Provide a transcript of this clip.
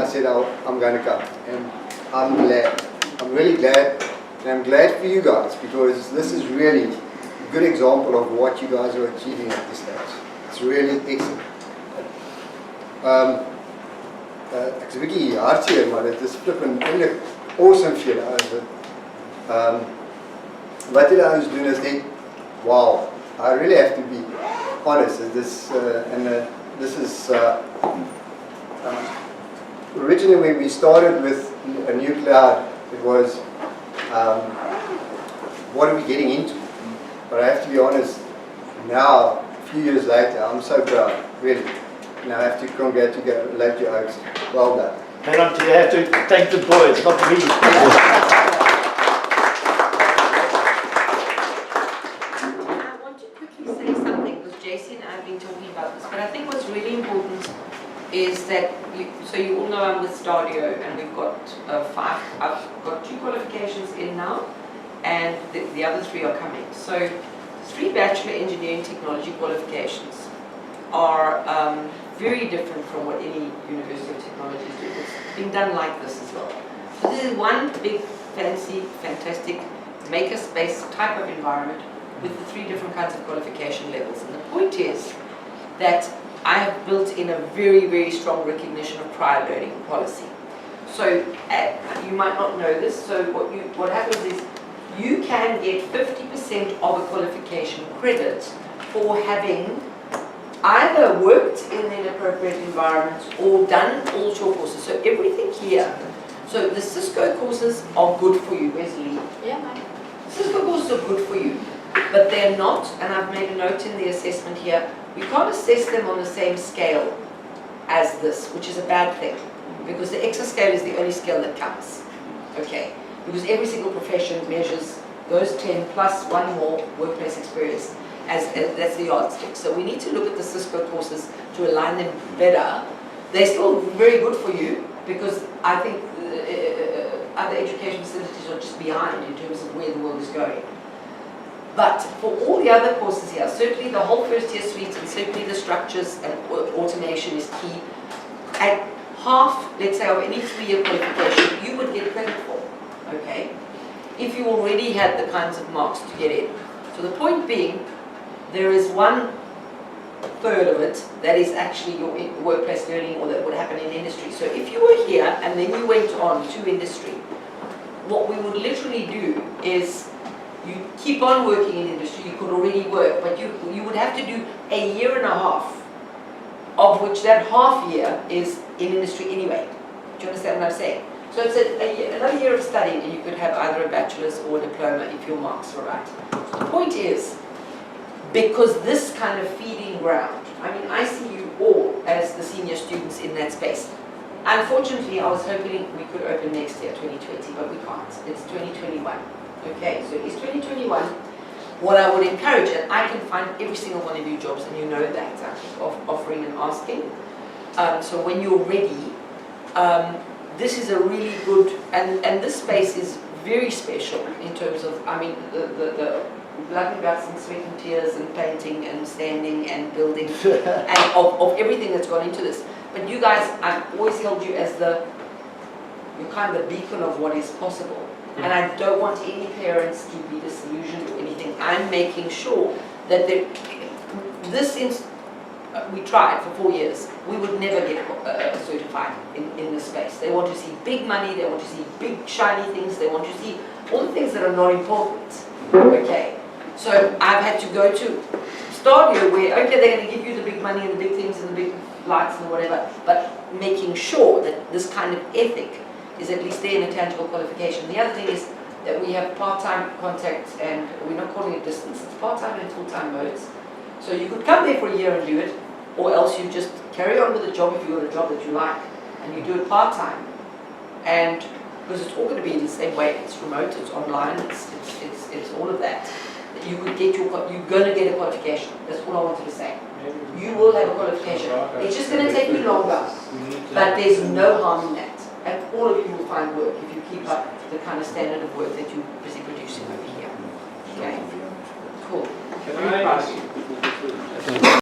said, I'm going to come. And I'm glad. I'm really glad. And I'm glad for you guys, because this is really a good example of what you guys are achieving at this stage. It's really excellent. Ek's 'n bietjie hartseer, maar dit is flippend eintlik awesome vir julle as dit. Wat julle ouens doen is net wow. I really have to be honest. This is originally when we started with a new cloud, it was what are we getting into? But I have to be honest, now a few years later, I'm so proud, really. And I have to congratulate you, Oaks. Well done. Hang on, you have to thank the boys, not me. I want to quickly say something, because JC and I have been talking about this, but I think what's really important is that, you all know I'm with Stadio, and we've got I've got 2 qualifications in now, and the other 3 are coming. So 3 Bachelor Engineering Technology qualifications are very different from what any University of Technology is doing. It's being done like this as well. So this is one big, fancy, fantastic makerspace type of environment with the 3 different kinds of qualification levels. And the point is that I have built in a very, very strong recognition of prior learning policy. So you might not know this, so what happens is you can get 50% of a qualification credit for having either worked in an appropriate environment or done all your courses. So everything here. So the Cisco courses are good for you. Where's Lee? Yeah, mate. Cisco courses are good for you, but they're not, and I've made a note in the assessment here, we can't assess them on the same scale as this, which is a bad thing, because the EXA scale is the only scale that counts. Okay, because every single profession measures those 10 plus 1 more workplace experience. That's the yardstick. So we need to look at the Cisco courses to align them better. They're still very good for you, because I think other education facilities are just behind in terms of where the world is going. But for all the other courses here, certainly the whole first year suite, and certainly the structures and automation is key. At half, let's say, of any 3-year qualification, you would get credit for, okay? If you already had the kinds of marks to get in. So the point being, there is 1/3 of it that is actually your workplace learning, or that would happen in industry. So if you were here and then you went on to industry, what we would literally do is you keep on working in industry. You could already work, but you would have to do a 1.5 years, of which that half year is in industry anyway. Do you understand what I'm saying? So it's another year of study, and you could have either a bachelor's or a diploma if your marks were right. The point is, because this kind of feeding ground, I mean, I see you all as the senior students in that space. Unfortunately, I was hoping we could open next year, 2020, but we can't. It's 2021. Okay, so it's 2021. What I would encourage, and I can find every single one of you jobs, and you know that, of offering and asking. So when you're ready, this is a really good, and this space is very special in terms of, I mean, the blood and guts and sweat and tears and painting and standing and building and of everything that's gone into this. But you guys, I've always held you as you're kind of the beacon of what is possible. And I don't want any parents to be disillusioned or anything. I'm making sure that we tried for 4 years. We would never get certified in this space. They want to see big money, they want to see big shiny things, they want to see all the things that are not important. Okay. So I've had to go to Stadio where, okay, they're going to give you the big money and the big things and the big lights and whatever, but making sure that this kind of ethic is at least there in a tangible qualification. The other thing is that we have part-time contact, and we're not calling it distance, it's part-time and full-time modes. So you could come there for a year and do it, or else you just carry on with the job if you've got a job that you like, and you do it part-time. And because it's all going to be in the same way, it's remote, it's online, it's all of that. You could get you're going to get a qualification. That's all I wanted to say. You will have a qualification. It's just going to take you longer, but there's no harm in that. And all of you will find work if you keep up the kind of standard of work that you're busy producing over here. Okay? Cool. Can I